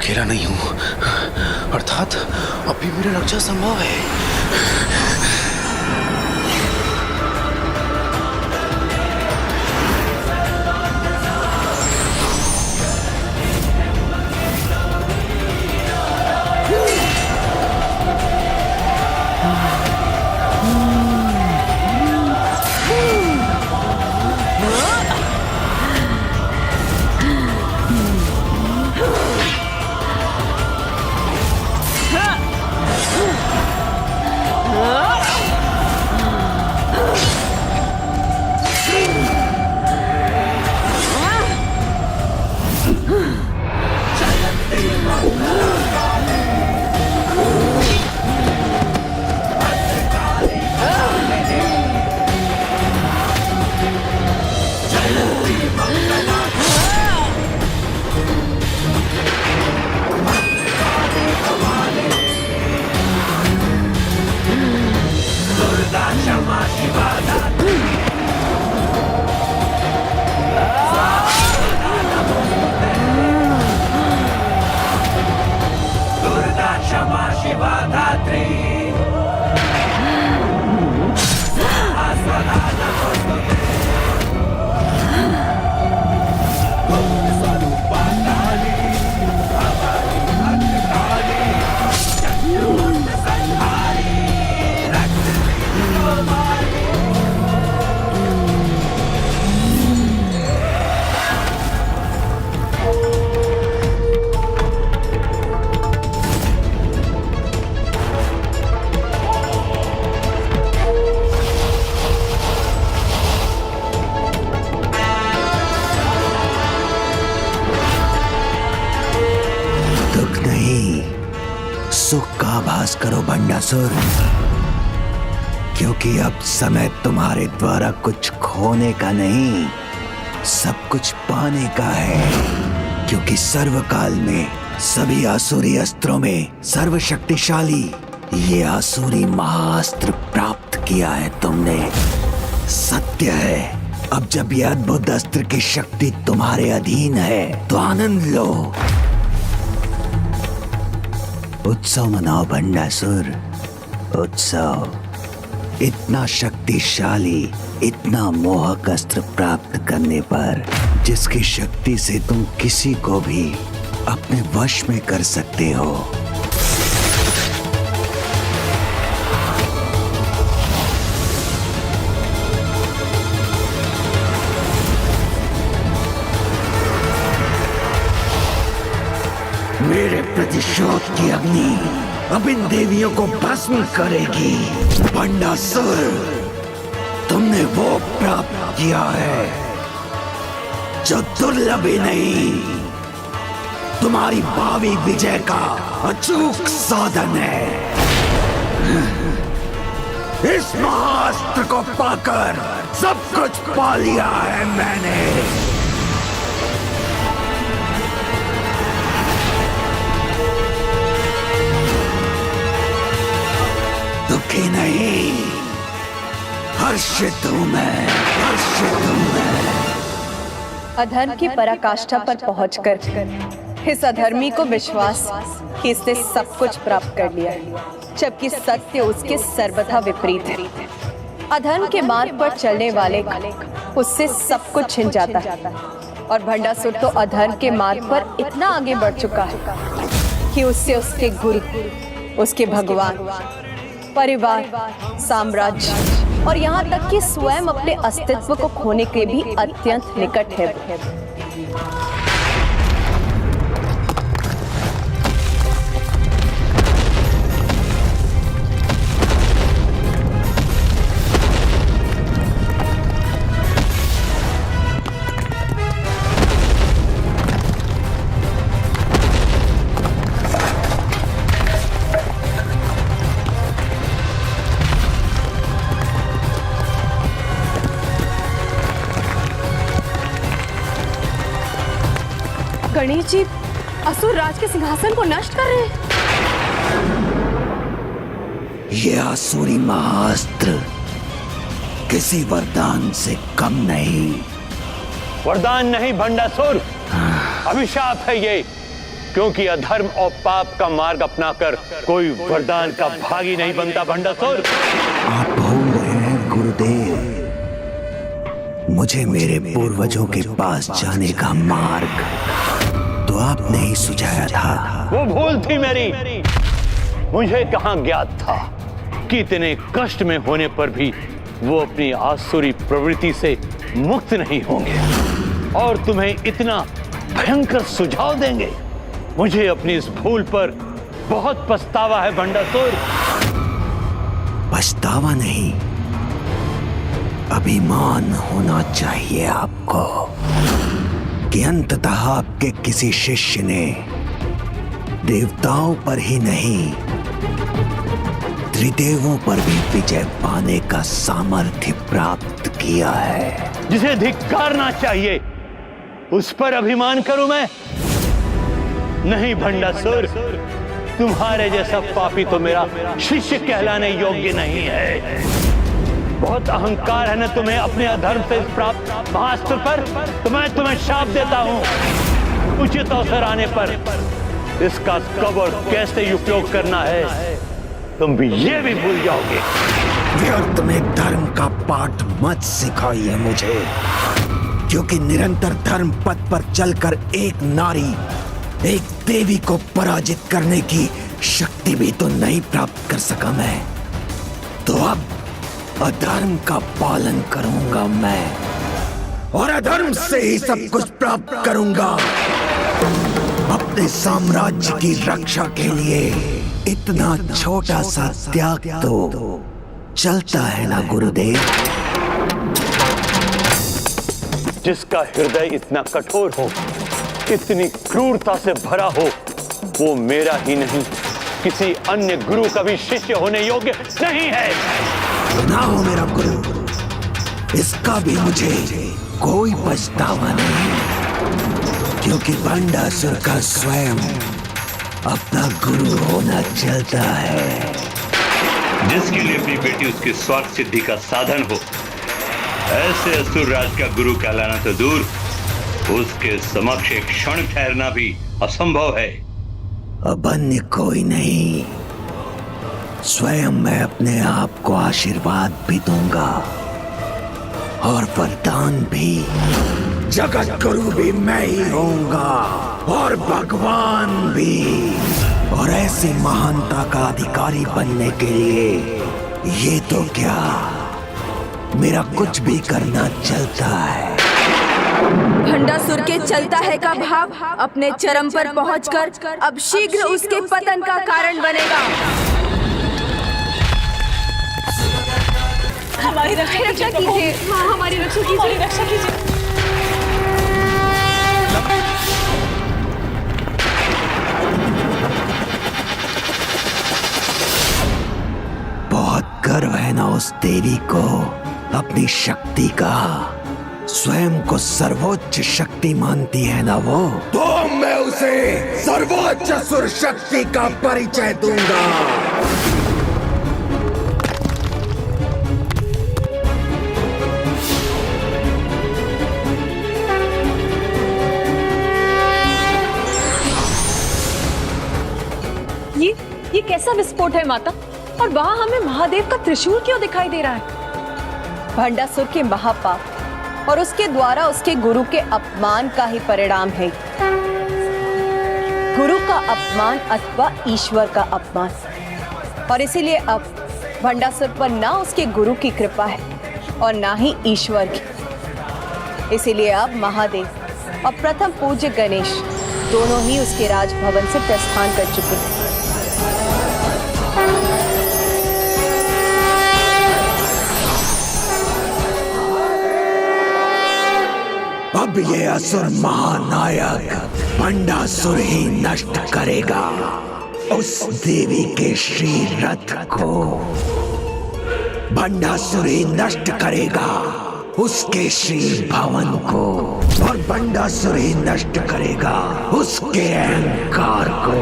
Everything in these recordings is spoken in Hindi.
अकेला नहीं हूं, अर्थात अभी मेरी रक्षा संभव है। सुख का आभास करो भंडासुर, क्योंकि अब समय तुम्हारे द्वारा कुछ खोने का नहीं, सब कुछ पाने का है। क्योंकि सर्वकाल में सभी आसुरी अस्त्रों में सर्वशक्तिशाली ये आसुरी महाअस्त्र प्राप्त किया है तुमने। सत्य है, अब जब यह अद्भुत अस्त्र की शक्ति तुम्हारे अधीन है तो आनंद लो। उत्सव मनाओ भंडासुर, उत्सव। इतना शक्तिशाली, इतना मोहक अस्त्र प्राप्त करने पर जिसकी शक्ति से तुम किसी को भी अपने वश में कर सकते हो। मेरे प्रतिशोध की अग्नि अब इन देवियों को भस्म करेगी। भंडासुर, तुमने वो प्राप्त किया है जो दुर्लभ ही नहीं, तुम्हारी भावी विजय का अचूक साधन है। इस महाअस्त्र को पाकर सब कुछ पा लिया है मैंने। दुखी नहीं, हर्षित हूं मैं, हर्षित हूं मैं। अधर्म की पराकाष्ठा पर पहुंचकर इस अधर्मी को विश्वास कि इसने सब कुछ प्राप्त कर लिया है, जबकि सत्य उसके सर्वथा विपरीत है। अधर्म के मार्ग पर चलने वाले उससे सब कुछ छिन जाता है, और भंडासुर तो अधर्म के मार्ग पर इतना आगे बढ़ चुका है कि उससे उसके गुरु, उसके भगवान, परिवार, साम्राज्य और यहाँ तक कि स्वयं अपने अस्तित्व को खोने के भी अत्यंत निकट है। गणेश जी असुर राज के सिंहासन को नष्ट कर रहे हैं। ये आसुरी महाअस्त्र किसी वरदान से कम नहीं। वरदान नहीं भंडासुर, अभिशाप है ये। क्योंकि अधर्म और पाप का मार्ग अपनाकर कोई वरदान का भागी नहीं बनता भंडासुर। आप भूल रहे हैं गुरुदेव, मुझे मेरे पूर्वजों के पास जाने का मार्ग तो आपने ही सुझाया था। वो भूल थी मेरी। मुझे कहां ज्ञात था कि इतने कष्ट में होने पर भी वो अपनी आसुरी प्रवृत्ति से मुक्त नहीं होंगे और तुम्हें इतना भयंकर सुझाव देंगे। मुझे अपनी इस भूल पर बहुत पछतावा है भंडासुर। पछतावा नहीं, अभिमान होना चाहिए आपको कि अंततः आपके किसी शिष्य ने देवताओं पर ही नहीं त्रिदेवों पर भी विजय पाने का सामर्थ्य प्राप्त किया है। जिसे धिक्कारना चाहिए उस पर अभिमान करूं मैं? नहीं भंडासुर, तुम्हारे जैसा पापी तो मेरा शिष्य कहलाने योग्य नहीं है। बहुत अहंकार है ना तुम्हें अपने अधर्म से प्राप्त महास्त्र पर। तो मैं तुम्हें शाप देता हूं, उचित अवसर आने पर इसका कब और कैसे उपयोग करना है तुम भी ये भी भूल जाओगे। व्यर्थ में धर्म का पाठ मत सिखाइए मुझे, क्योंकि निरंतर धर्म पथ पर चलकर एक नारी, एक देवी को पराजित करने की शक्ति भी तो नहीं प्राप्त कर सका मैं। तो अब अधर्म का पालन करूंगा मैं और अधर्म से ही सब कुछ प्राप्त करूंगा। अपने साम्राज्य की रक्षा के लिए इतना छोटा सा त्याग तो चलता है ना गुरुदेव। जिसका हृदय इतना कठोर हो, इतनी क्रूरता से भरा हो, वो मेरा ही नहीं किसी अन्य गुरु का भी शिष्य होने योग्य नहीं है। ना हो मेरा गुरु, इसका भी मुझे कोई पछतावा नहीं, क्योंकि भंडासुर का स्वयं अपना गुरु होना चलता है। जिसके लिए अपनी बेटी उसके स्वार्थ सिद्धि का साधन हो, ऐसे असुर राज का गुरु कहलाना तो दूर, उसके समक्ष एक क्षण ठहरना भी असंभव है। अब अन्य कोई नहीं, स्वयं मैं अपने आप को आशीर्वाद भी दूंगा और वरदान भी। जगत गुरु भी मैं ही होऊंगा और भगवान भी। और ऐसी महानता का अधिकारी बनने के लिए ये तो क्या, मेरा कुछ भी करना चलता है। भंडासुर के चलता है का भाव अपने चरम पर पहुंचकर अब शीघ्र उसके पतन का कारण बनेगा। हमारी रक्षा कीजिए, हमारी रक्षा कीजिए, रक्षा कीजिए। बहुत गर्व है ना उस देवी को अपनी शक्ति का, स्वयं को सर्वोच्च शक्ति मानती है ना वो। तो मैं उसे सर्वोच्च असुर शक्ति का परिचय दूंगा। ये कैसा विस्फोट है माता? और वहां हमें महादेव का त्रिशूल क्यों दिखाई दे रहा है? भंडासुर के महापाप और उसके द्वारा उसके गुरु के अपमान का ही परिणाम है। गुरु का अपमान अथवा ईश्वर का अपमान। और इसीलिए अब भंडासुर पर ना उसके गुरु की कृपा है और ना ही ईश्वर की। इसीलिए अब महादेव और प्रथम पूज्य गणेश दोनों ही उसके राजभवन से प्रस्थान कर चुके हैं। अब ये असुर महानायक भंडासुर ही नष्ट करेगा उस देवी के श्री रथ को। भंडासुर ही नष्ट करेगा उसके श्री भवन को, और भंडासुर ही नष्ट करेगा उसके अहंकार को।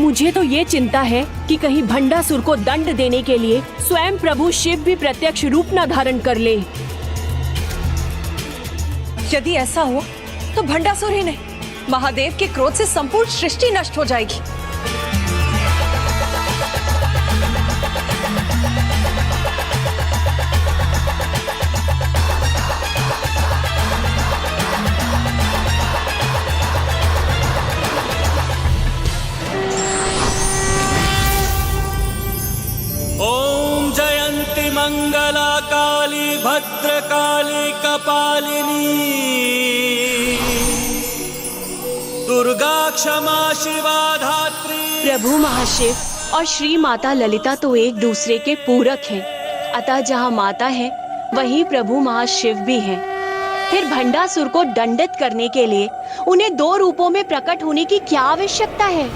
मुझे तो ये चिंता है कि कहीं भंडासुर को दंड देने के लिए स्वयं प्रभु शिव भी प्रत्यक्ष रूप न धारण कर ले। यदि ऐसा हुआ तो भंडासुर ही नहीं, महादेव के क्रोध से संपूर्ण सृष्टि नष्ट हो जाएगी। ओम जयंती मंगला काली भद्रकाली कपालिनी दुर्गा क्षमा शिवा धात्री। प्रभु महाशिव और श्री माता ललिता तो एक दूसरे के पूरक हैं, अतः जहाँ माता है वहीं प्रभु महाशिव भी हैं। फिर भंडासुर को दंडित करने के लिए उन्हें दो रूपों में प्रकट होने की क्या आवश्यकता है?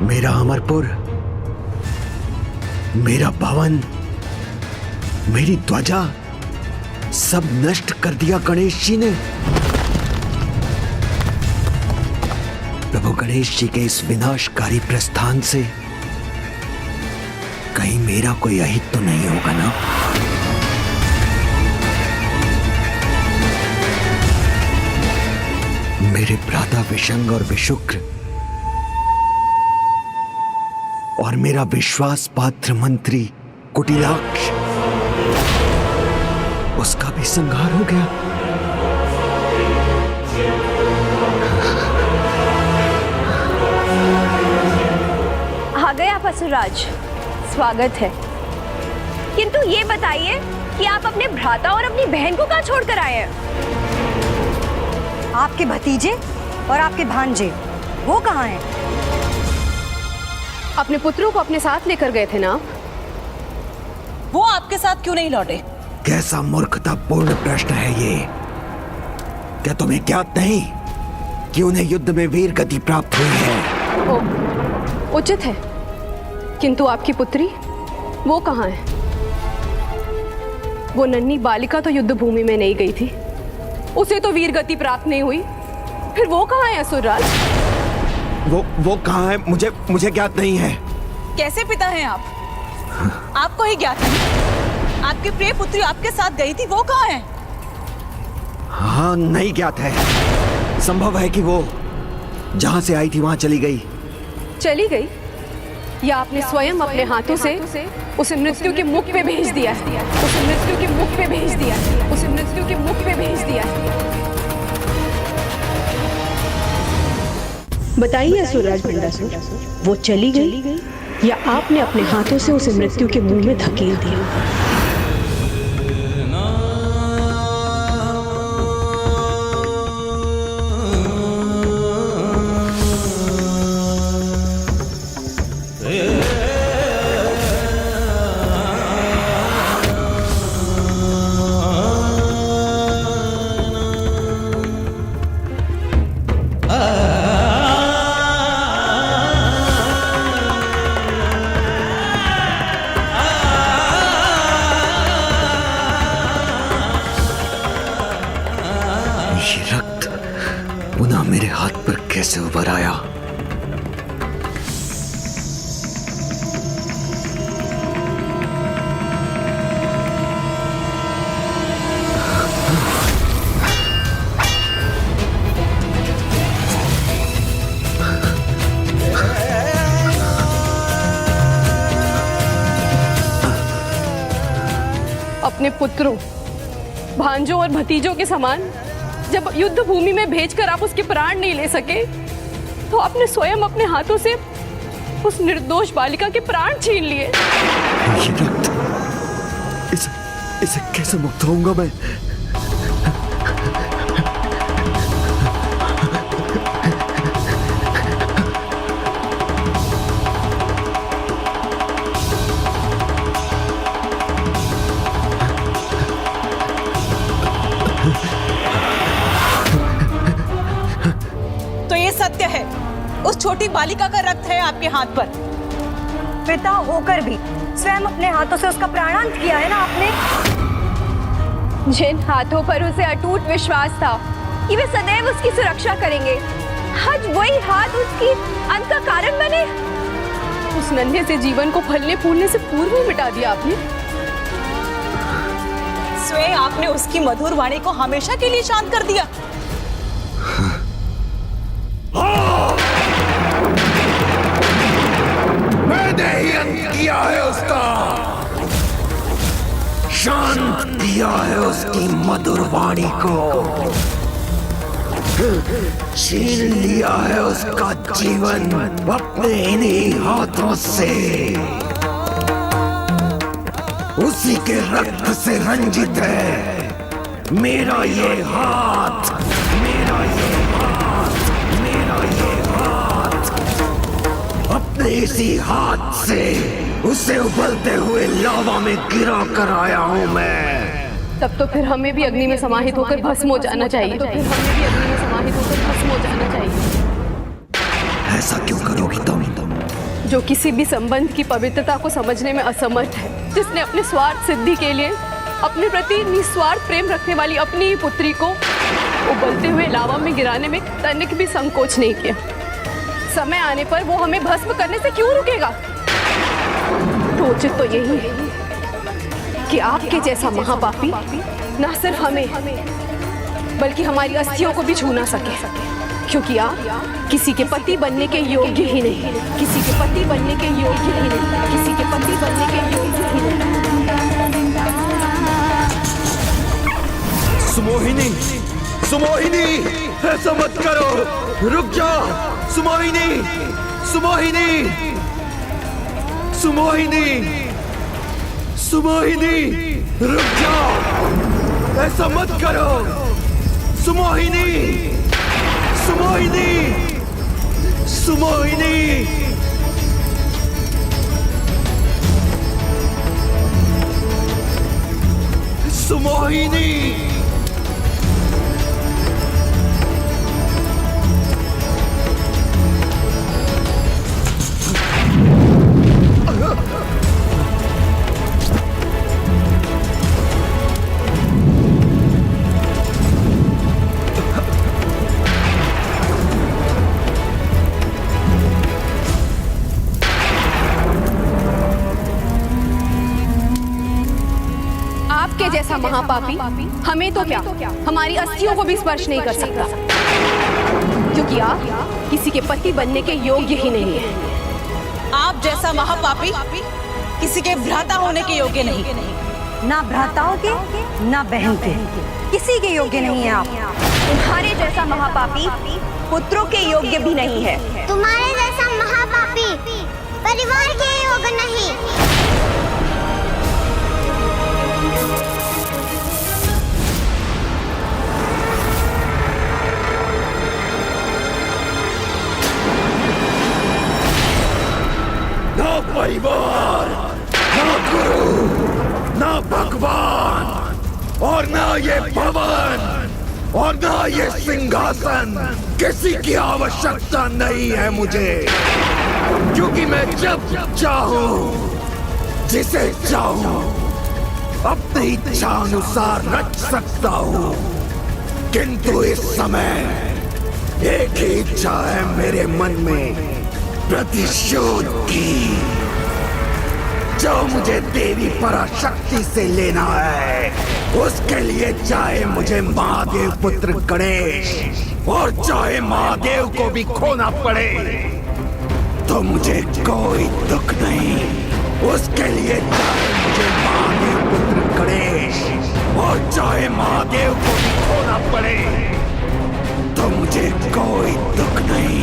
मेरा अमरपुर, मेरा भवन, मेरी ध्वजा सब नष्ट कर दिया गणेश जी ने। प्रभु गणेश जी के इस विनाशकारी प्रस्थान से कहीं मेरा कोई अहित तो नहीं होगा ना? मेरे भ्राता विशंग और विशुक्र और मेरा विश्वास पात्र मंत्री कुटिलाक्ष, उसका भी संहार हो गया। आ गए आप असुरराज, स्वागत है। किंतु ये बताइए कि आप अपने भ्राता और अपनी बहन को कहाँ छोड़कर आए हैं? आपके भतीजे और आपके भांजे वो कहाँ हैं? अपने पुत्रों को अपने साथ लेकर गए थे ना? वो आपके साथ क्यों नहीं लौटे? कैसा मूर्खतापूर्ण प्रश्न है ये? क्या तुम्हें ज्ञात नहीं कि उन्हें युद्ध में वीर गति प्राप्त हुई है? उचित है, किंतु आपकी पुत्री वो कहाँ है? वो नन्ही बालिका तो युद्ध भूमि में नहीं गई थी, उसे तो वीर गति प्राप्त नहीं हुई, फिर वो कहाँ है असुरराज? वो कहाँ है? मुझे ज्ञात नहीं है। कैसे पिता हैं आप? आपको ही ज्ञात नहीं? आपकी प्रिय पुत्री आपके साथ गई थी, वो कहाँ है? हाँ, नहीं ज्ञात है। संभव है कि वो जहाँ से आई थी वहाँ चली गई। चली गई या आपने स्वयं अपने हाथों से उसे मृत्यु के मुख पे भेज दिया? उसे मृत्यु के मुख पे भेज दिया? उसे मृत्यु के मुख पे भेज दिया? बताइए असुरराज भंडासुर, वो चली गई या आपने अपने हाथों से उसे मृत्यु के मुंह में धकेल दिया? पुनः मेरे हाथ पर कैसे उभर आया? अपने पुत्रों, भांजों और भतीजों के समान जब युद्ध भूमि में भेजकर आप उसके प्राण नहीं ले सके, तो आपने स्वयं अपने हाथों से उस निर्दोष बालिका के प्राण छीन लिए। ये रक्त, इसे कैसे मुक्त होऊंगा मैं? तो ये सत्य है, उस छोटी बालिका का रक्त है आपके हाथ पर। पिता होकर भी स्वयं अपने हाथों से उसका प्राणांत किया है ना आपने। जिन हाथों पर उसे अटूट विश्वास था कि वे सदैव उसकी सुरक्षा करेंगे, आज वही हाथ उसकी अंत का कारण बने। उस नन्हे से जीवन को फलने फूलने से पूर्व ही मिटा दिया आपने। स्वयं आपने उसकी मधुर वाणी को हमेशा के लिए शांत कर दिया। मैंने ही अंत किया है उसका, शांत किया है उसकी मधुर वाणी को, छीन लिया है उसका जीवन अपने इन्हीं हाथों से। उसी के रक्त से रंजित है मेरा ये हाथ, मेरा ये हाथ, मेरा ये हाथ। अपने इसी हाथ से उसे उबलते हुए लावा में गिरा कर आया हूं मैं। तब तो फिर हमें भी अग्नि में समाहित होकर भस्म हो जाना चाहिए। ऐसा क्यों करोगी तुम? जो किसी भी संबंध की पवित्रता को समझने में असमर्थ है, जिसने अपने स्वार्थ सिद्धि के लिए अपने प्रति निस्वार्थ प्रेम रखने वाली अपनी ही पुत्री को उबलते हुए लावा में गिराने में तनिक भी संकोच नहीं किया। समय आने पर वो हमें भस्म करने से क्यों रुकेगा? तो उचित तो यही है कि आपके जैसा महापापी न सिर्फ हमें बल्कि हमारी अस्थियों को भी छू ना सके, क्योंकि आप किसी के पति बनने के योग्य ही नहीं, किसी के पति बनने के योग्य ही नहीं, किसी के पति बनने के योग्य ही नहीं। सुमोहिनी, सुमोहिनी, ऐसा मत करो, रुक जाओ। सुमोहिनी, सुमोहिनी, सुमोहिनी, सुमोहिनी, रुक जाओ, ऐसा मत करो। सुमोहिनी, सुमोहिनी, सुमोहिनी। सुमोहिनी, आपके जैसा महापापी हमें तो क्या, हमारी अस्थियों को भी स्पर्श नहीं कर सकता, क्योंकि आप किसी के पति बनने के योग्य ही नहीं है। आप जैसा महापापी किसी के भ्राता होने के योग्य नहीं। ना भ्राताओं के ना बहन के, किसी के योग्य नहीं है आप। तुम्हारे जैसा महापापी पुत्रों के योग्य भी नहीं है। तुम्हारे जैसा महापापी परिवार के योग्य नहीं। ना परिवार, ना गुरु, ना भगवान, और ना ये भवन, और ना ये सिंहासन, किसी की आवश्यकता नहीं है मुझे, क्योंकि मैं जब चाहूं, जिसे चाहूं, अपनी इच्छा अनुसार रच सकता हूं। किंतु इस समय एक ही इच्छा है मेरे मन में, प्रतिशोध की, जो मुझे देवी पराशक्ति से लेना है। उसके लिए चाहे मुझे महादेव पुत्र गणेश और चाहे महादेव को भी खोना पड़े तो मुझे कोई दुख नहीं। उसके लिए चाहे मुझे महादेव पुत्र गणेश और चाहे महादेव को भी खोना पड़े तो मुझे कोई दुख नहीं।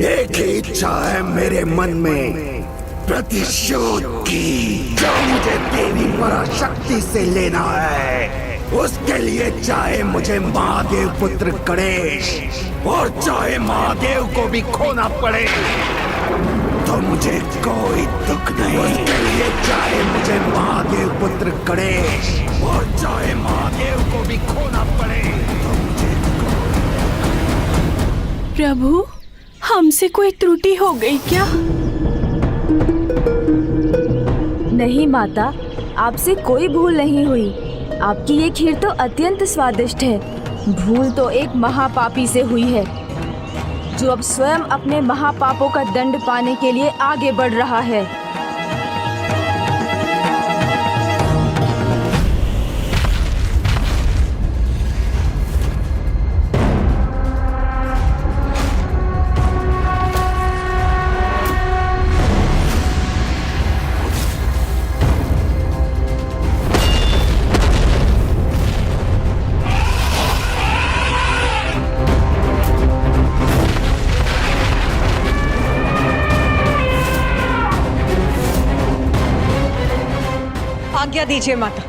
एक ही इच्छा है मेरे मन में, प्रतिशोध की, जो मुझे देवी पराशक्ति से लेना है। उसके लिए चाहे मुझे महादेव पुत्र गणेश और चाहे महादेव को भी खोना पड़े तो तो मुझे कोई दुख नहीं। ये चाहे मुझे महादेव पुत्र गणेश और चाहे महादेव को भी खोना पड़े तो मुझे प्रभु, हमसे कोई त्रुटि हो गई क्या? नहीं माता, आपसे कोई भूल नहीं हुई। आपकी ये खीर तो अत्यंत स्वादिष्ट है। भूल तो एक महापापी से हुई है, जो अब स्वयं अपने महापापों का दंड पाने के लिए आगे बढ़ रहा है। आज्ञा दीजिए माता।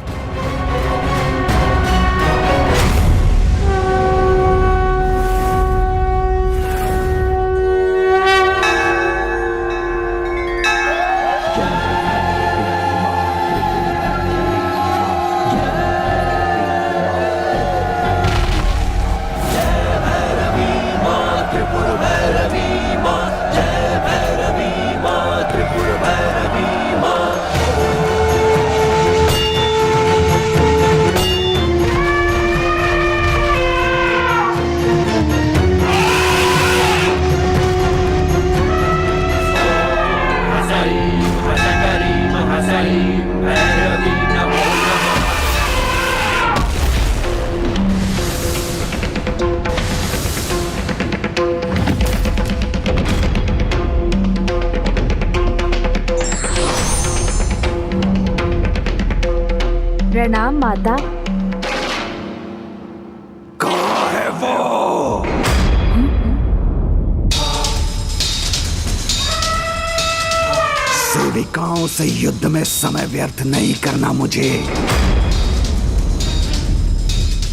प्रणाम माता। कहाँ है वो? सेविकाओं से युद्ध में समय व्यर्थ नहीं करना मुझे।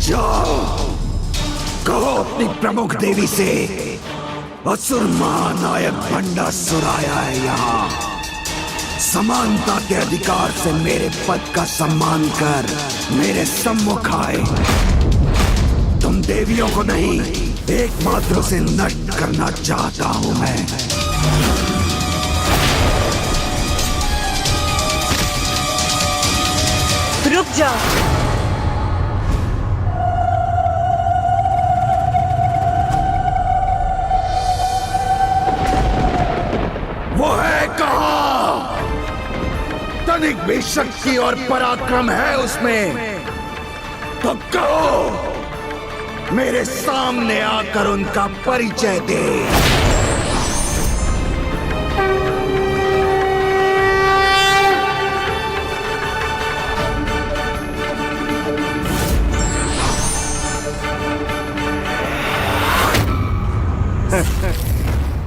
जाओ, कहो अपनी प्रमुख देवी से असुर महानायक भंडासुर आया है यहाँ। समानता के अधिकार से मेरे पद का सम्मान कर मेरे सम्मुख आए। तुम देवियों को नहीं, एकमात्र से नष्ट करना चाहता हूं मैं। रुक जाओ। वो है कहाँ? तनिक भी शक्ति और पराक्रम है उसमें तो कहो, मेरे सामने आकर उनका परिचय दे।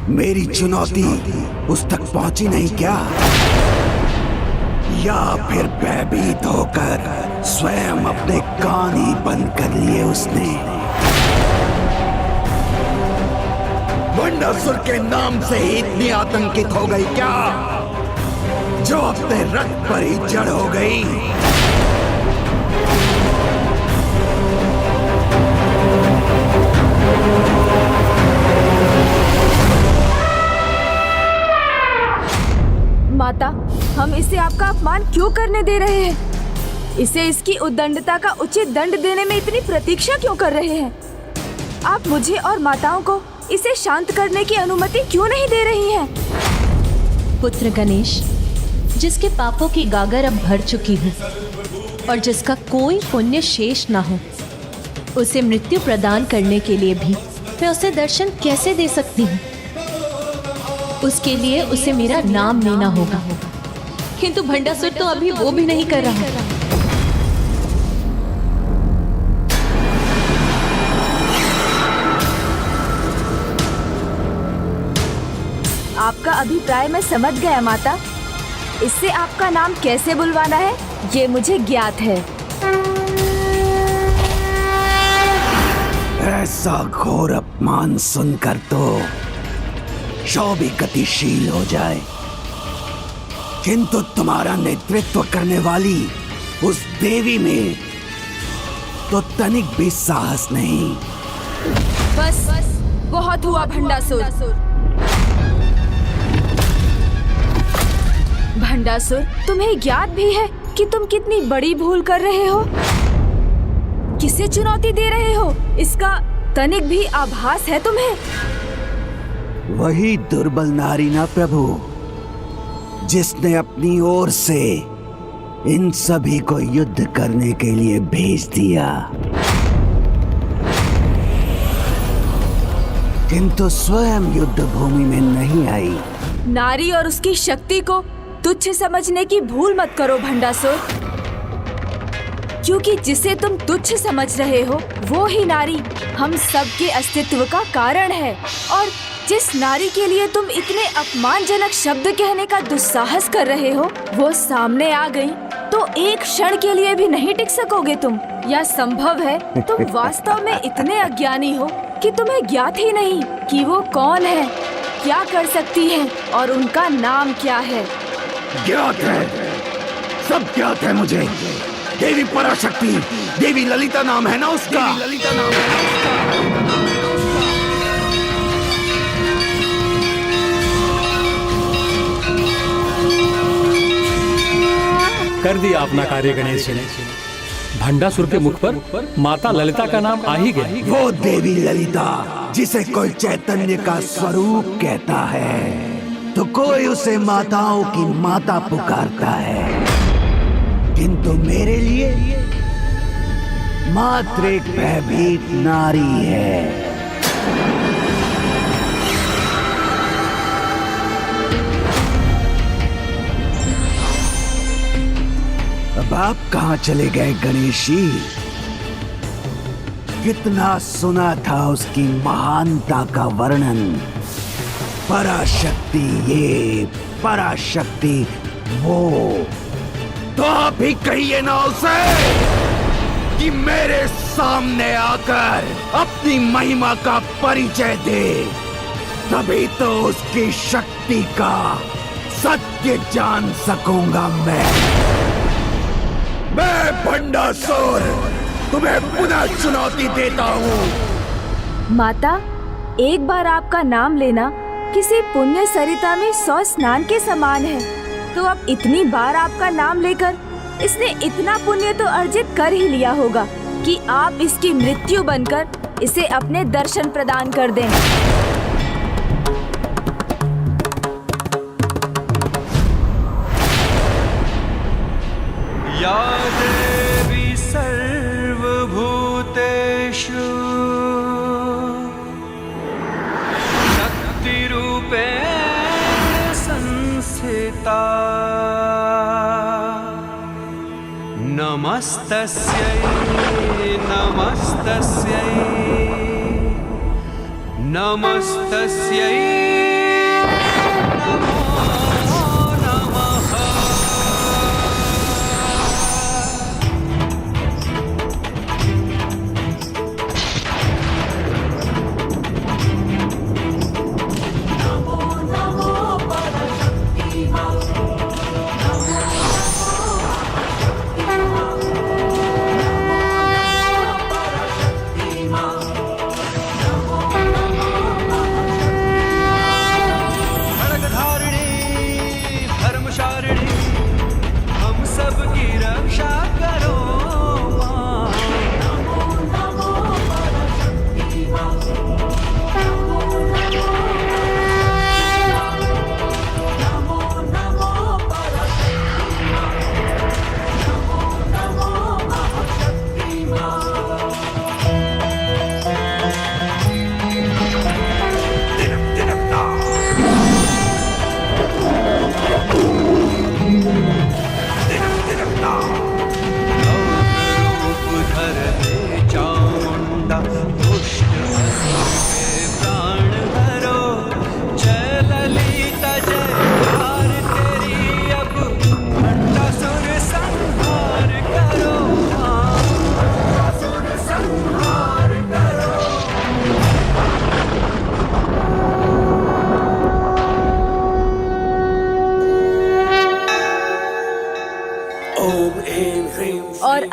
मेरी चुनौती उस तक पहुंची नहीं क्या? या फिर भयभीत होकर स्वयं अपने कान ही बंद कर लिए उसने? भंडासुर के नाम से ही इतनी आतंकित हो गई क्या, जो अपने रथ पर ही जड़ हो गई? माता, हम इसे आपका अपमान क्यों करने दे रहे हैं? इसे इसकी उद्दंडता का उचित दंड देने में इतनी प्रतीक्षा क्यों कर रहे हैं? आप मुझे और माताओं को इसे शांत करने की अनुमति क्यों नहीं दे रही हैं? पुत्र गणेश, जिसके पापों की गागर अब भर चुकी हूँ और जिसका कोई पुण्य शेष ना हो, उसे मृत्यु प्रदान करने के लिए भी मैं उसे दर्शन कैसे दे सकती हूँ? उसके लिए उसे मेरा नाम लेना होगा, किंतु भंडासुर तो अभी वो भी नहीं कर रहा। आपका अभिप्राय मैं समझ गया माता। इससे आपका नाम कैसे बुलवाना है ये मुझे ज्ञात है। ऐसा घोर अपमान सुनकर तो शव भी गतिशील हो जाए। किंतु तुम्हारा नेतृत्व करने वाली उस देवी में तो तनिक भी साहस नहीं। बस बहुत हुआ भंडासुर। भंडासुर, तुम्हें ज्ञात भी है कि तुम कितनी बड़ी भूल कर रहे हो? किसे चुनौती दे रहे हो, इसका तनिक भी आभास है तुम्हें? वही दुर्बल नारी ना प्रभु, जिसने अपनी ओर से इन सभी को युद्ध करने के लिए भेज दिया, किंतु स्वयं युद्ध भूमि में नहीं आई। नारी और उसकी शक्ति को तुच्छ समझने की भूल मत करो भंडासुर, क्योंकि जिसे तुम तुच्छ समझ रहे हो वो ही नारी हम सबके अस्तित्व का कारण है। और जिस नारी के लिए तुम इतने अपमानजनक शब्द कहने का दुस्साहस कर रहे हो, वो सामने आ गई तो एक क्षण के लिए भी नहीं टिक सकोगे तुम। या संभव है तुम वास्तव में इतने अज्ञानी हो कि तुम्हें ज्ञात ही नहीं कि वो कौन है, क्या कर सकती है और उनका नाम क्या है। ज्ञात है, सब ज्ञात है मुझे। देवी पराशक्ति, देवी ललिता नाम है ना उसका। ललिता नाम है ना उसका। कर दिया अपना कार्य गणेश ने। भंडासुर के मुख पर माता ललिता का नाम आ ही गया। वो देवी ललिता जिसे कोई चैतन्य का स्वरूप कहता है तो कोई उसे माताओं की माता पुकारता है, किंतु मेरे लिए मात्र एक भयभीत नारी है। अब आप कहाँ चले गए गणेशी? कितना सुना था उसकी महानता का वर्णन। पराशक्ति ये, पराशक्ति वो। तो आप ही कहिए ना उसे कि मेरे सामने आकर अपनी महिमा का परिचय दे, तभी तो उसकी शक्ति का सत्य जान सकूंगा मैं भंडासुर तुम्हें पुनः चुनौती देता हूँ। माता, एक बार आपका नाम लेना किसी पुण्य सरिता में 100 स्नान के समान है, तो अब इतनी बार आपका नाम लेकर इसने इतना पुण्य तो अर्जित कर ही लिया होगा कि आप इसकी मृत्यु बनकर इसे अपने दर्शन प्रदान कर दें। या देवी सर्वभूतेषु शक्तिरूपेण संस्थिता, नमस्तस्यै नमस्तस्यै नमस्तस्यै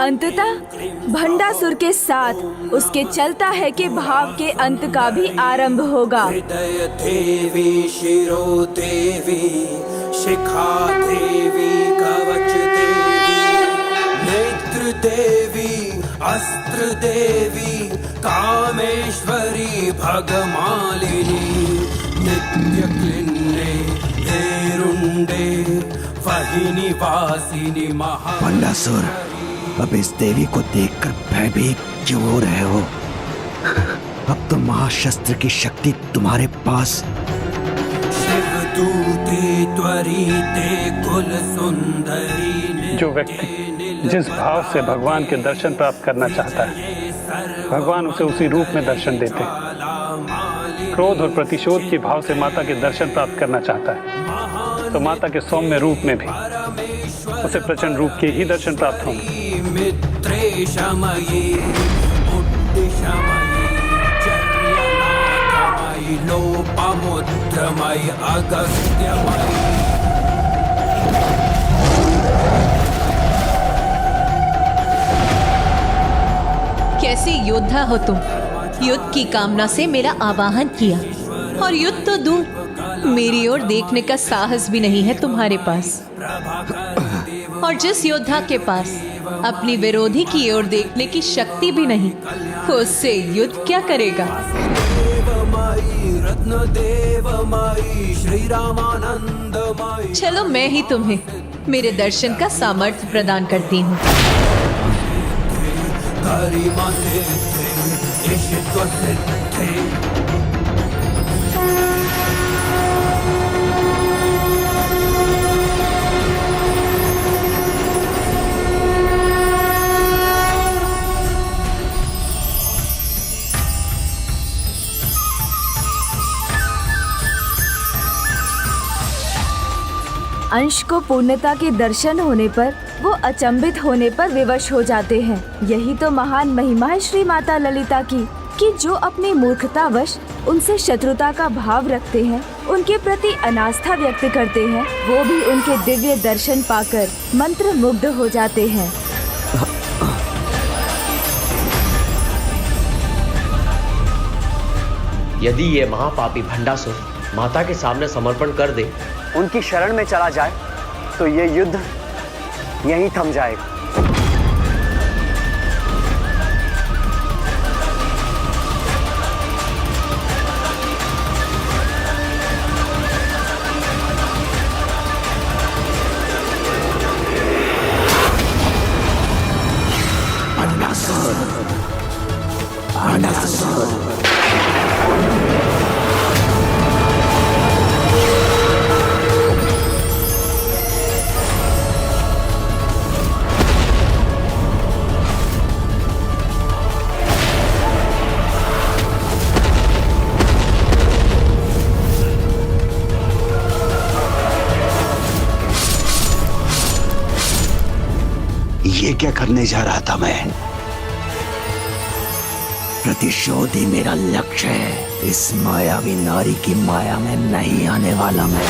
अंततः भंडासुर के साथ उसके चलता है कि भाव के अंत का भी आरंभ होगा। हृदय देवी शिरो देवी शिखा देवी कवच देवी नेत्र देवी अस्त्र देवी कामेश्वरी भगमालिनी नित्य क्लिन्ने धेरुंडे वहिनी वासिनी महा। भंडासुर, अब इस देवी को देखकर भयभीत क्यों हो रहे हो? अब तो महाशस्त्र की शक्ति तुम्हारे पास। शिवदूते त्वरिते कुल सुंदरी। जो व्यक्ति जिस भाव से भगवान के दर्शन प्राप्त करना चाहता है, भगवान उसे उसी रूप में दर्शन देते हैं। क्रोध और प्रतिशोध के भाव से माता के दर्शन प्राप्त करना चाहता है तो माता के सौम्य रूप में भी उसे प्रचंड रूप के ही दर्शन प्राप्त होंगे। कैसे योद्धा हो तुम? युद्ध की कामना से मेरा आवाहन किया और युद्ध तो दूर, मेरी ओर देखने का साहस भी नहीं है तुम्हारे पास। और जिस योद्धा के पास अपनी विरोधी की ओर देखने की शक्ति भी नहीं, उससे युद्ध क्या करेगा? चलो मैं ही तुम्हें मेरे दर्शन का सामर्थ्य प्रदान करती हूँ। अंश को पूर्णता के दर्शन होने पर वो अचंभित होने पर विवश हो जाते हैं। यही तो महान महिमा है श्री माता ललिता की, कि जो अपनी मूर्खतावश उनसे शत्रुता का भाव रखते हैं, उनके प्रति अनास्था व्यक्त करते हैं, वो भी उनके दिव्य दर्शन पाकर मंत्र मुग्ध हो जाते हैं। यदि ये महापापी भंडासुर माता के सामने समर्पण कर दे, उनकी शरण में चला जाए, तो ये युद्ध यहीं थम जाएगा। ये क्या करने जा रहा था मैं? प्रतिशोध ही मेरा लक्ष्य है। इस मायावी नारी की माया में नहीं आने वाला मैं।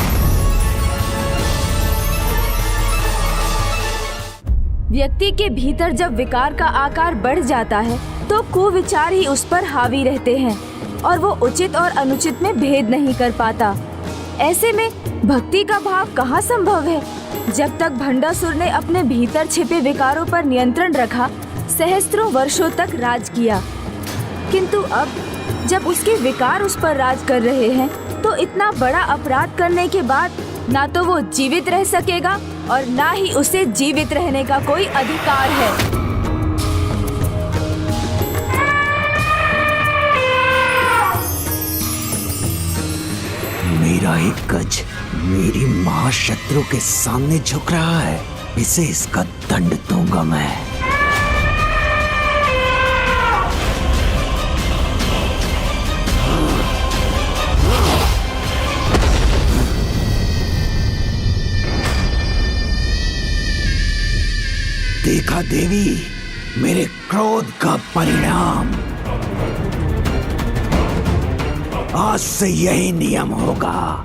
व्यक्ति के भीतर जब विकार का आकार बढ़ जाता है तो कुविचार ही उस पर हावी रहते हैं और वो उचित और अनुचित में भेद नहीं कर पाता। ऐसे में भक्ति का भाव कहाँ संभव है? जब तक भंडासुर ने अपने भीतर छिपे विकारों पर नियंत्रण रखा, सहस्त्रों वर्षों तक राज किया, किंतु अब जब उसके विकार उस पर राज कर रहे हैं, तो इतना बड़ा अपराध करने के बाद ना तो वो जीवित रह सकेगा और ना ही उसे जीवित रहने का कोई अधिकार है। मेरा एक गज मेरी महाशत्रु के सामने झुक रहा है, इसे इसका दंड दूंगा मैं। देखा देवी, मेरे क्रोध का परिणाम। आज से यही नियम होगा,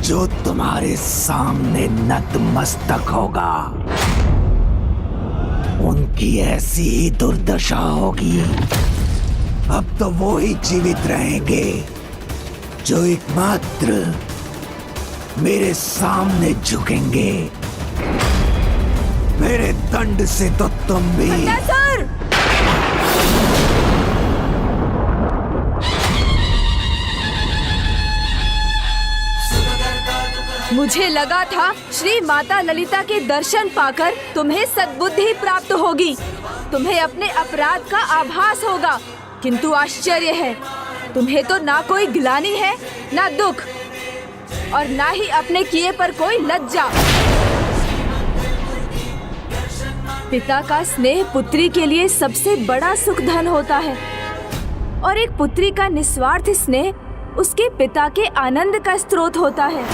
जो तुम्हारे सामने नतमस्तक होगा। कि ऐसी ही दुर्दशा होगी। अब तो वो ही जीवित रहेंगे जो एकमात्र मेरे सामने झुकेंगे। मेरे दंड से तो तुम भी। मुझे लगा था श्री माता ललिता के दर्शन पाकर तुम्हें सद्बुद्धि प्राप्त होगी, तुम्हें अपने अपराध का आभास होगा, किंतु आश्चर्य है, तुम्हें तो ना कोई ग्लानि है, ना दुख, और ना ही अपने किए पर कोई लज्जा। पिता का स्नेह पुत्री के लिए सबसे बड़ा सुख धन होता है, और एक पुत्री का निस्वार्थ स्नेह उसके पिता के आनंद का स्रोत होता है।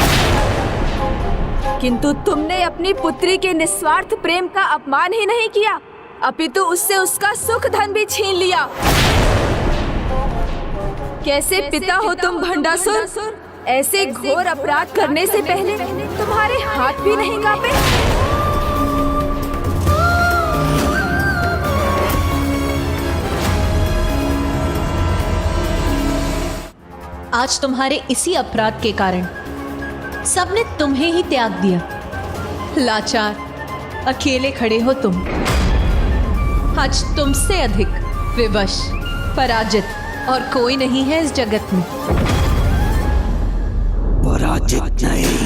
किंतु तुमने अपनी पुत्री के निस्वार्थ प्रेम का अपमान ही नहीं किया, अपितु उससे उसका सुख धन भी छीन लिया। कैसे पिता हो तुम भंडासुर! ऐसे घोर अपराध करने से पहले तुम्हारे हाथ भी नहीं कांपे? आज तुम्हारे इसी अपराध के कारण सबने तुम्हें ही त्याग दिया। लाचार अकेले खड़े हो तुम। आज तुमसे अधिक विवश, पराजित और कोई नहीं है इस जगत में। पराजित नहीं,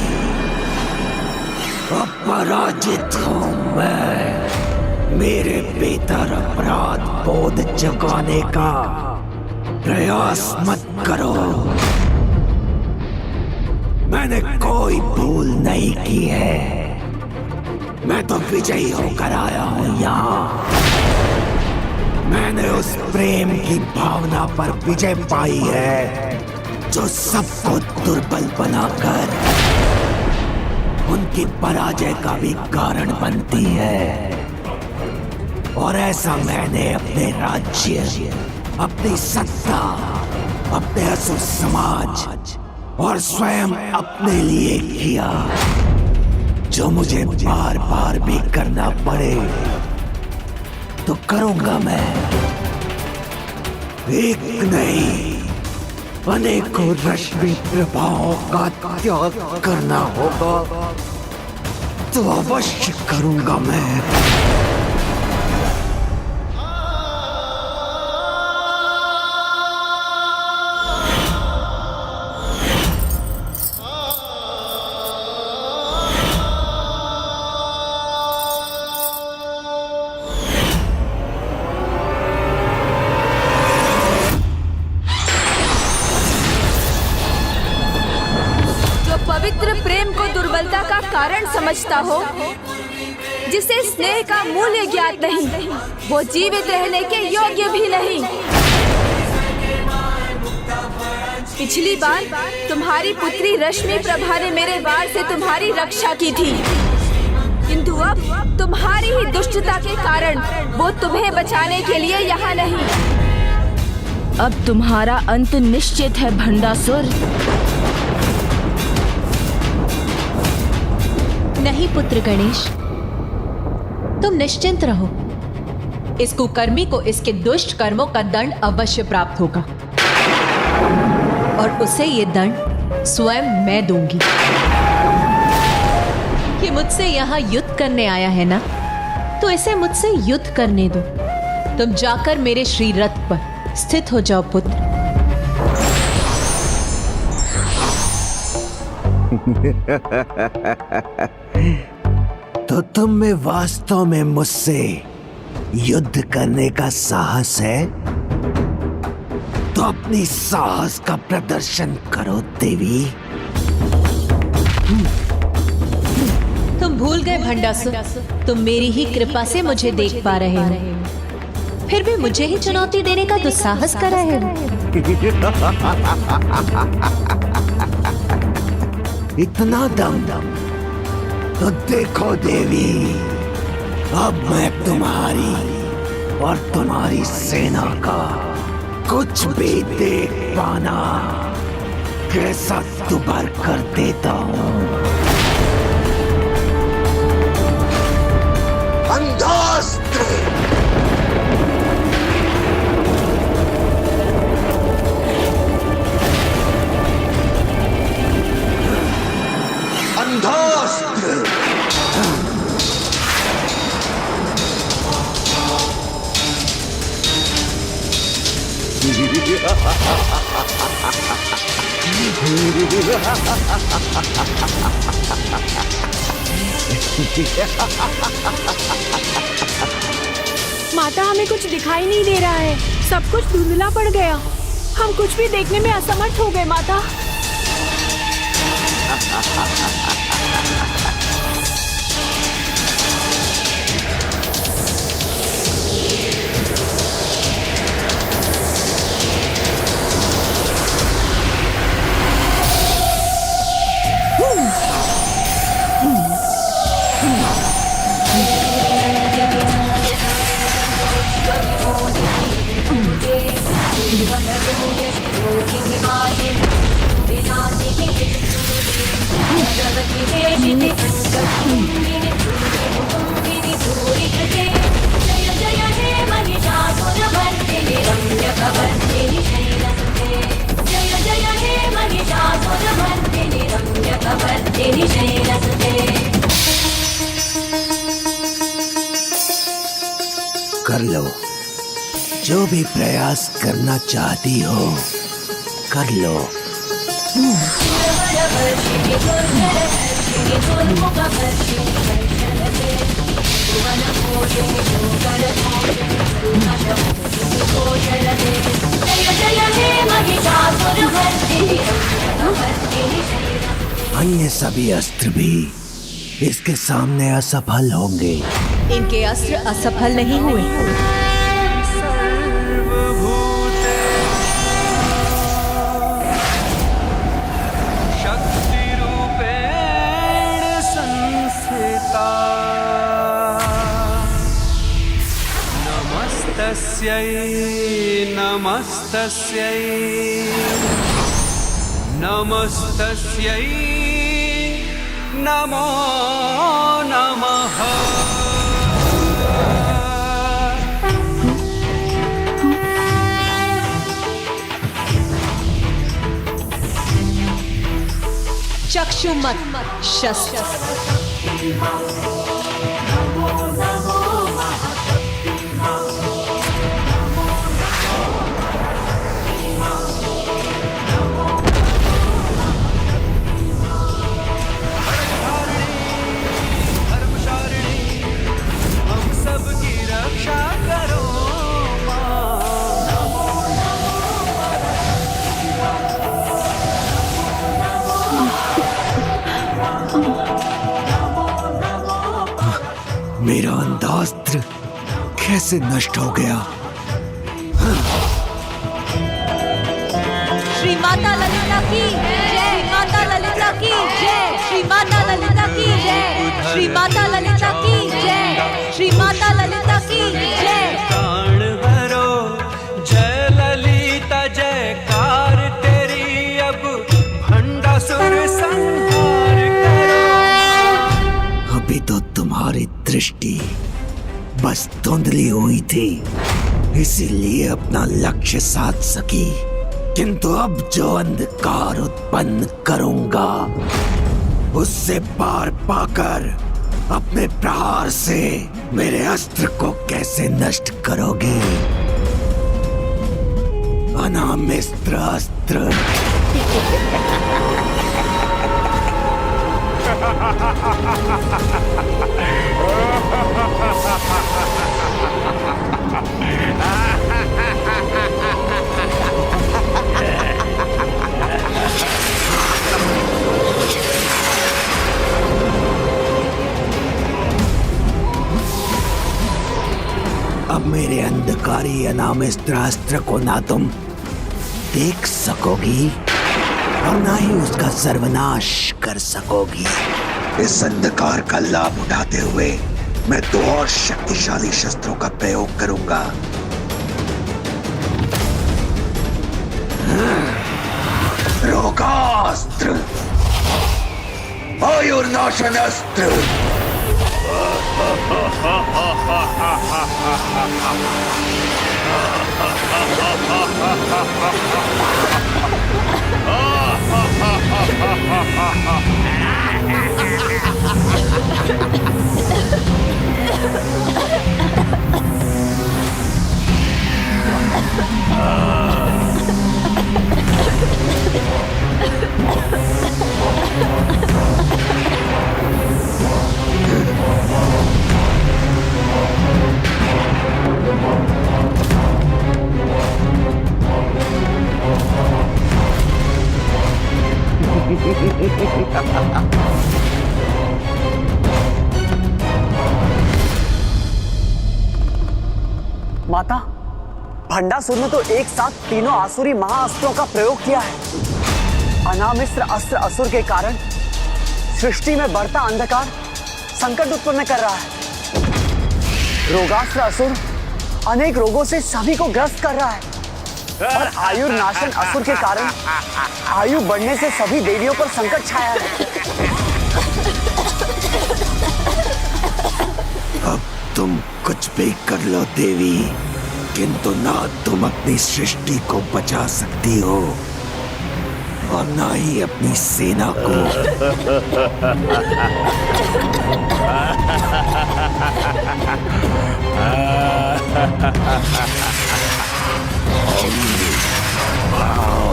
अपराजित हूं मैं। मेरे भीतर अपराध बोध जगाने का प्रयास मत करो। मैंने कोई भूल नहीं की है। मैं तो विजयी होकर आया हूं यहाँ। मैंने उस प्रेम की भावना पर विजय पाई है जो सबको दुर्बल बनाकर उनकी पराजय का भी कारण बनती है। और ऐसा मैंने अपने राज्य, अपनी सत्ता, अपने असुर समाज और स्वयं अपने लिए किया। जो मुझे बार बार भी करना पड़े तो करूंगा मैं। एक नहीं, अनेकों रश्मि प्रभावों का त्याग करना होगा तो अवश्य करूंगा मैं। पवित्र प्रेम को दुर्बलता का कारण समझता हो, जिसे स्नेह का मूल्य ज्ञात नहीं, वो जीवित रहने के योग्य भी नहीं। पिछली बार तुम्हारी पुत्री रश्मि प्रभा ने मेरे वार से तुम्हारी रक्षा की थी, किंतु अब तुम्हारी ही दुष्टता के कारण वो तुम्हें बचाने के लिए यहाँ नहीं। अब तुम्हारा अंत निश्चित है भंडासुर। नहीं पुत्र गणेश, तुम निश्चिंत रहो। इस कुकर्मी को इसके दुष्ट कर्मों का दंड अवश्य प्राप्त होगा, और उसे ये दंड स्वयं मैं दूंगी। कि मुझसे यहाँ युद्ध करने आया है ना, तो इसे मुझसे युद्ध करने दो। तुम जाकर मेरे श्री रथ पर स्थित हो जाओ पुत्र। तो तुम में वास्तव में मुझसे युद्ध करने का साहस है? तो अपनी साहस का प्रदर्शन करो देवी। तुम भूल गए भंडासुर, तुम मेरी ही कृपा से मुझे देख पा रहे हो, फिर भी मुझे ही चुनौती देने का दुस्साहस कर रहे हो। इतना दम तो देखो देवी, अब मैं तुम्हारी और तुम्हारी सेना का कुछ भी देख पाना कैसा दुबार कर देता हूँ। अंधार अंधास्त्र। अंधास्त्र। माता, हमें कुछ दिखाई नहीं दे रहा है, सब कुछ धुंधला पड़ गया, हम कुछ भी देखने में असमर्थ हो गए माता। कर लो, जो भी प्रयास करना चाहती हो कर लो। अन्य सभी अस्त्र भी इसके सामने असफल होंगे। इनके अस्त्र असफल नहीं हुए। शक्ति रूपेण संस्थिता नमस्तस्यै नमस्तस्यै नमस्तस्यै नमो नमः। चक्षुमत शस्त्र। मेरा अंधास्त्र कैसे नष्ट हो गया? श्री माता ललिता की जय, माता ललिता की जय, श्री माता ललिता की जय, श्री माता ललिता की जय, श्री माता ललिता की जय। प्राण हरो जय ललिता जयकार तेरी, अब भंडासुर संहार करो। अभी तो तुम्हारी दृष्टि बस धुंधली हुई थी, इसीलिए अपना लक्ष्य साध सकी, किंतु अब जो अंधकार उत्पन्न करूंगा उससे पार पाकर अपने प्रहार से मेरे अस्त्र को कैसे नष्ट करोगी? अनामिस्त्र अस्त्र। अब मेरे अंधकारी अनामिस्त्र अस्त्र को ना तुम देख सकोगी और ना ही उसका सर्वनाश कर सकोगी। इस अंधकार का लाभ उठाते हुए मैं 2 और शक्तिशाली शस्त्रों का प्रयोग करूंगा। रोगास्त्र, आयुर्नाशन अस्त्र। माता, भंडासुर ने तो एक साथ तीनों आसुरी महाअस्त्रों का प्रयोग किया है। अनामिस्त्र अस्त्र असुर के कारण सृष्टि में बढ़ता अंधकार संकट उत्पन्न कर रहा है। रोगास्त्र असुर अनेक रोगों से सभी को ग्रस्त कर रहा है और आयुर्नाशन असुर के कारण आयु बढ़ने से सभी देवियों पर संकट छाया है। अब तुम कुछ भी कर लो देवी, किंतु ना तुम अपनी सृष्टि को बचा सकती हो और ना ही अपनी सेना को।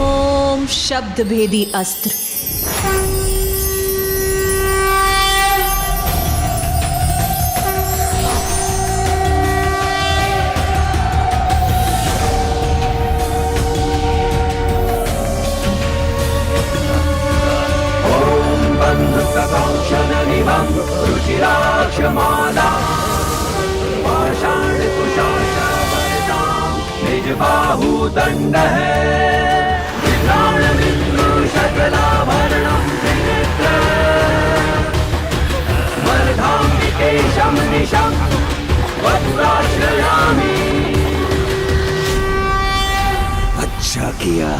ओम शब्द भेदी अस्त्र। रुचिराक्षमाला पाषाण कुशाचावरतां निज बाहु दंड है विक्राण बिंदु शकलाभरणं त्रिनेत्र वर्धां केशं निशं वक्त्राश्रयामि। अच्छा किया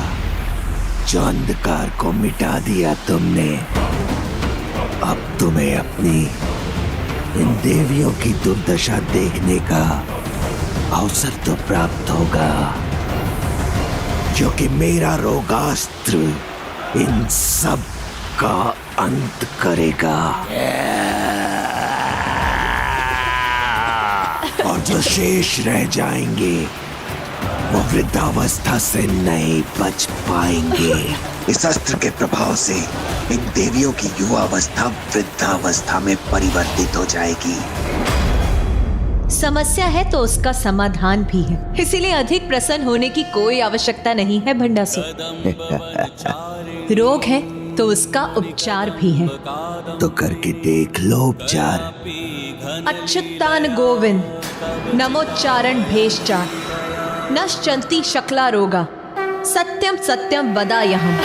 जो अंधकार को मिटा दिया तुमने। अब तुम्हें अपनी इन देवियों की दुर्दशा देखने का अवसर तो प्राप्त होगा, क्योंकि मेरा रोगास्त्र इन सब का अंत करेगा और जो शेष रह जाएंगे वो वृद्धावस्था से नहीं बच पाएंगे। इस अस्त्र के प्रभाव से इन देवियों की युवावस्था वृद्धावस्था में परिवर्तित हो जाएगी। समस्या है तो उसका समाधान भी है, इसीलिए अधिक प्रसन्न होने की कोई आवश्यकता नहीं है भंडासुर। रोग है तो उसका उपचार भी है। तो करके देख लो उपचार। अच्युतान गोविंद नमोच्चारण भेषचार नश्चंती शकला रोगा सत्यम सत्यम वदायहम्।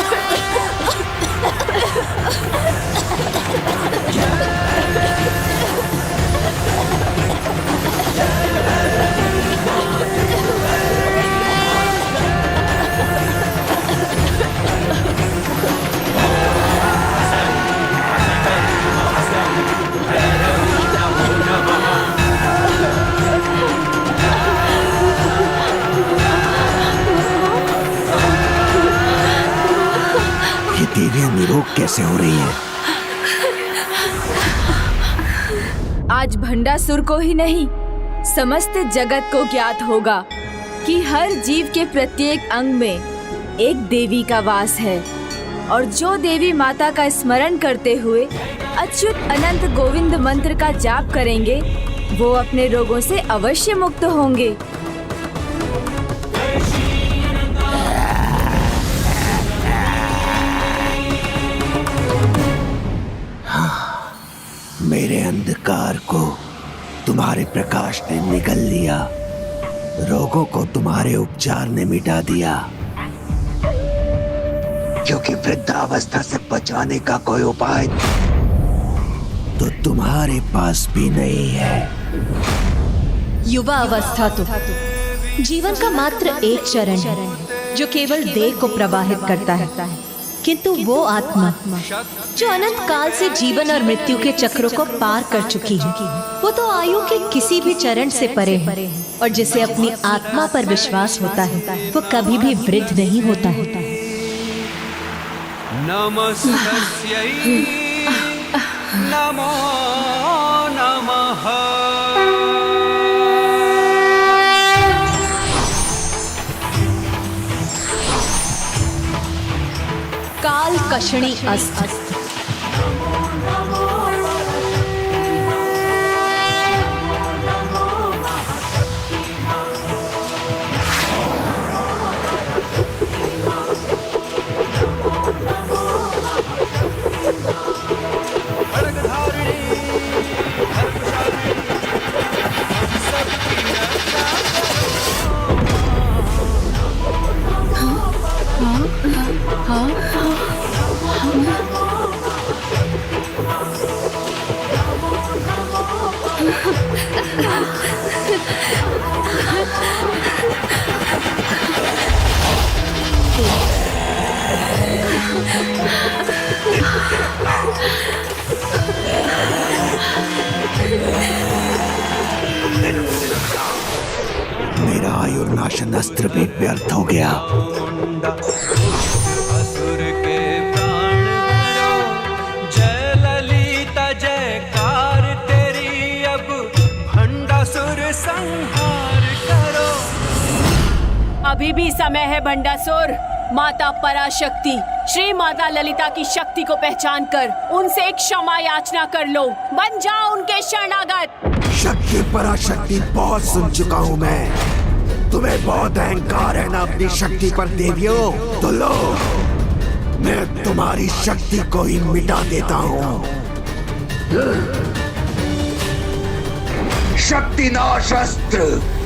देवियां निरोग कैसे हो रही हैं? आज भंडासुर को ही नहीं समस्त जगत को ज्ञात होगा कि हर जीव के प्रत्येक अंग में एक देवी का वास है और जो देवी माता का स्मरण करते हुए अच्युत अनंत गोविंद मंत्र का जाप करेंगे वो अपने रोगों से अवश्य मुक्त होंगे। मेरे अंधकार को तुम्हारे प्रकाश ने निगल लिया, रोगों को तुम्हारे उपचार ने मिटा दिया, क्योंकि वृद्धावस्था से बचाने का कोई उपाय तो तुम्हारे पास भी नहीं है। युवा अवस्था तो जीवन का मात्र एक चरण है जो केवल देह को प्रवाहित करता है, किंतु वो आत्मा जो अनंत काल से जीवन और मृत्यु के चक्रों को पार कर चुकी है, वो तो आयु के किसी भी चरण से परे है, और जिसे अपनी आत्मा पर विश्वास होता है वो कभी भी वृद्ध नहीं होता है। नमस्तस्यै नमो नमः। काल कषणी अस्त्र। मेरा आयुर्नाशन अस्त्र भी व्यर्थ हो गया। असुर के प्राण हरो, जय ललिता जयकार तेरी, अब भंडासुर संहार करो। अभी भी समय है भंडासुर। माता पराशक्ति श्री माता ललिता की शक्ति को पहचान कर उनसे क्षमा याचना कर लो। बन जाओ उनके शरणागत। शक्ति पराशक्ति बहुत सुन चुका हूँ मैं। तुम्हें बहुत अहंकार है ना अपनी शक्ति पर देवियों। तो लो, मैं तुम्हारी शक्ति को ही मिटा देता हूँ। शक्ति नाश अस्त्र।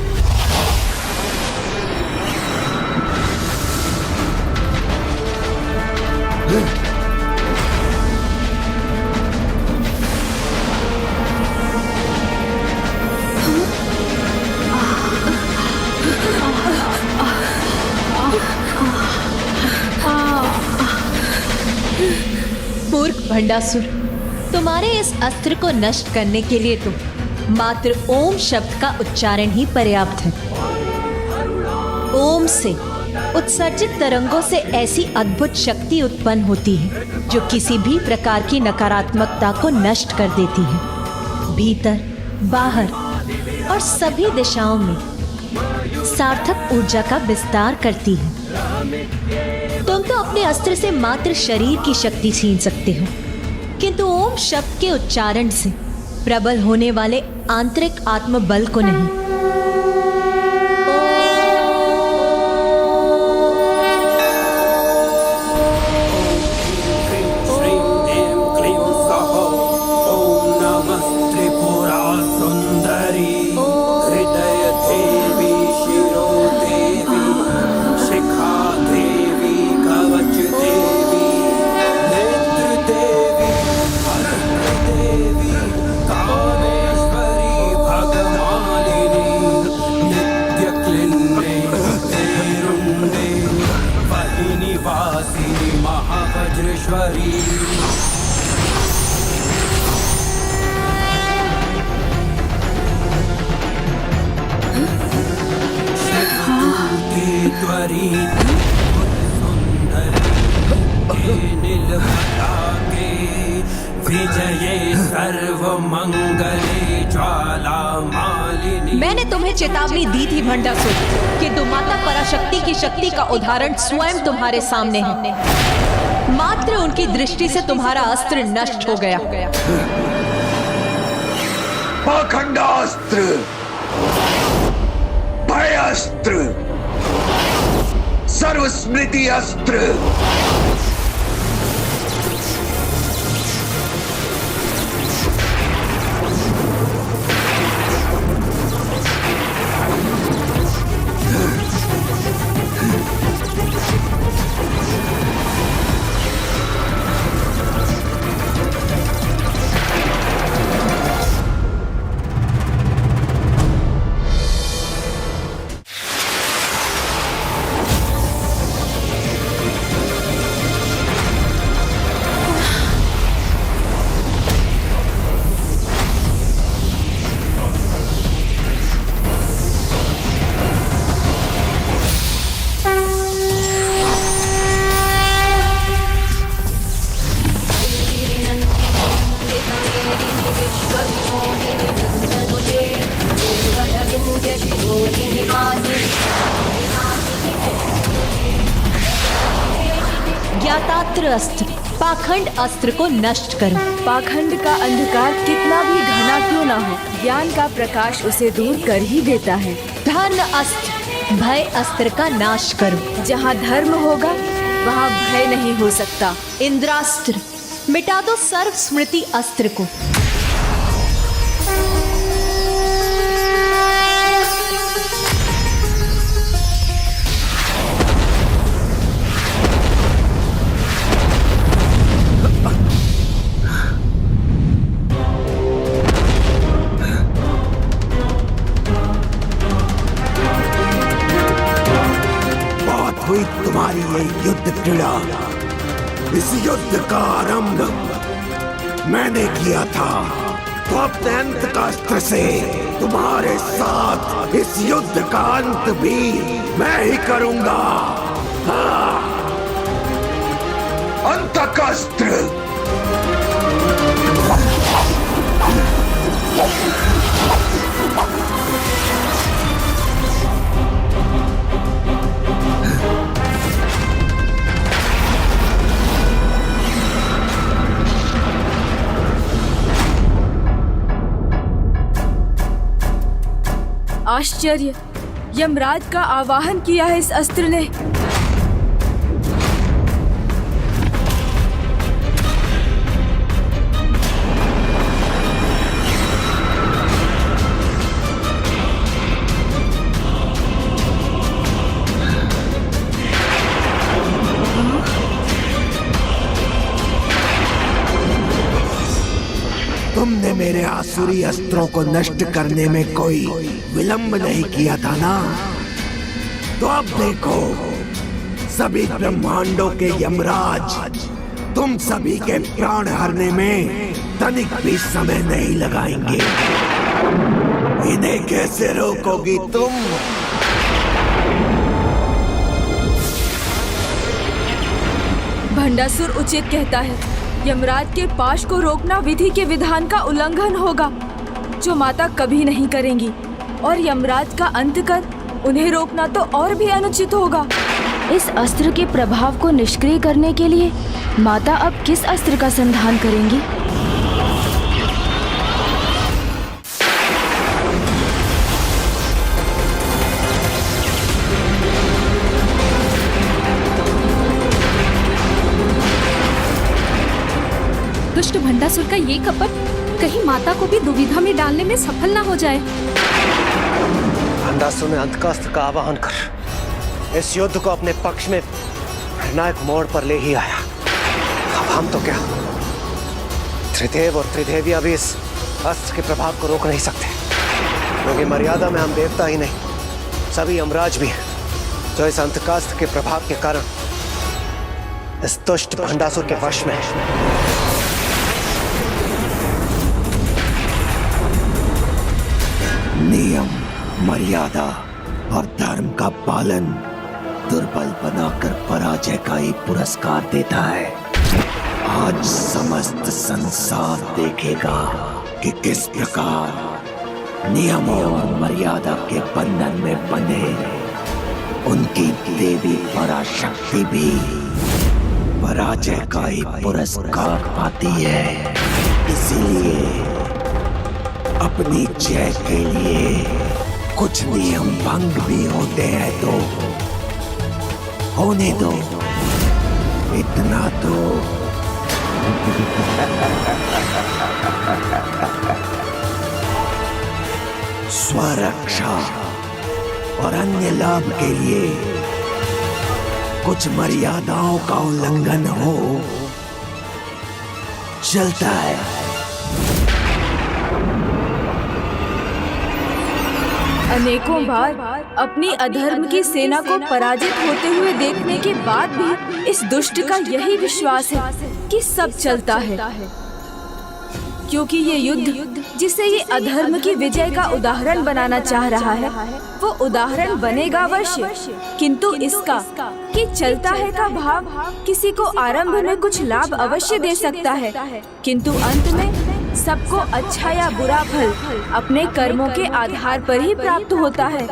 मूर्ख भंडासुर, तुम्हारे इस अस्त्र को नष्ट करने के लिए तो मात्र ओम शब्द का उच्चारण ही पर्याप्त है। ओम से उत्सर्जित तरंगों से ऐसी अद्भुत शक्ति उत्पन्न होती है जो किसी भी प्रकार की नकारात्मकता को नष्ट कर देती है। भीतर, बाहर और सभी दिशाओं में सार्थक ऊर्जा का विस्तार करती है। तुम तो अपने अस्त्र से मात्र शरीर की शक्ति छीन सकते हो, किंतु ओम शब्द के उच्चारण से प्रबल होने वाले आंतरिक आत्मबल को नहीं। मैंने तुम्हें चेतावनी दी थी भंडासुर, किंतु माता पराशक्ति की शक्ति का उदाहरण स्वयं तुम्हारे सामने है। मात्र उनकी दृष्टि से तुम्हारा अस्त्र नष्ट हो गया। पाखंडास्त्र, भयास्त्र, सर्वस्मृति अस्त्र। पवित्र अस्त्र पाखंड अस्त्र को नष्ट करो। पाखंड का अंधकार कितना भी घना क्यों ना हो, ज्ञान का प्रकाश उसे दूर कर ही देता है। धर्म अस्त्र भय अस्त्र का नाश करो। जहाँ धर्म होगा वहाँ भय नहीं हो सकता। इंद्रास्त्र मिटा दो सर्व स्मृति अस्त्र को। हुई तुम्हारी ये युद्ध क्रीड़ा। इस युद्ध का आरंभ मैंने किया था, तो अपने अंत का अस्त्र से तुम्हारे साथ इस युद्ध का अंत भी मैं ही करूंगा। हाँ। अंत का अस्त्र। आश्चर्य, यमराज का आवाहन किया है इस अस्त्र ने। तुमने मेरे आसुरी अस्त्रों को नष्ट करने में कोई विलंब नहीं किया था ना, तो अब देखो सभी ब्रह्मांडों के यमराज तुम सभी के प्राण हरने में तनिक भी समय नहीं लगाएंगे। इन्हें कैसे रोकोगी तुम? भंडासुर उचित कहता है, यमराज के पाश को रोकना विधि के विधान का उल्लंघन होगा, जो माता कभी नहीं करेंगी। और यमराज का अंत कर उन्हें रोकना तो और भी अनुचित होगा। इस अस्त्र के प्रभाव को निष्क्रिय करने के लिए माता अब किस अस्त्र का संधान करेंगी? दुष्ट भंडासुर का ये कपट कहीं माता को भी दुविधा में डालने में सफल ना हो जाए। भंडासुर ने अंतकास्त्र का आवाहन कर इस युद्ध को अपने पक्ष में निर्णायक मोड़ पर ले ही आया। अब हम तो क्या, त्रिदेव और त्रिदेवियां भी इस अस्त्र के प्रभाव को रोक नहीं सकते, क्योंकि मर्यादा में हम देवता ही नहीं, सभी यमराज भी हैं, जो इस अंतकास्त्र के प्रभाव के कारण इस दुष्ट भंडासुर के वश में है। नियम, मर्यादा और धर्म का पालन दुर्बल बनाकर पराजय का ही पुरस्कार देता है। आज समस्त संसार देखेगा कि किस प्रकार नियमों और मर्यादा के बंधन में बंधे उनकी देवी पराशक्ति भी पराजय का ही पुरस्कार पाती है। इसीलिए अपनी जय के लिए कुछ नियम भंग भी होते हैं तो होने दो, इतना तो। स्वरक्षा और अन्य लाभ के लिए कुछ मर्यादाओं का उल्लंघन हो चलता है। अनेकों बार अपनी अधर्म की सेना को पराजित होते हुए देखने के बाद भी इस दुष्ट का यही विश्वास है कि सब चलता है, क्योंकि ये युद्ध जिसे ये अधर्म की विजय का उदाहरण बनाना चाह रहा है, वो उदाहरण बनेगा अवश्य, किंतु इसका कि चलता है का भाव किसी को आरंभ में कुछ लाभ अवश्य दे सकता है, किंतु अंत में सबको अच्छा या बुरा फल अपने कर्मों के आधार पर ही प्राप्त होता है।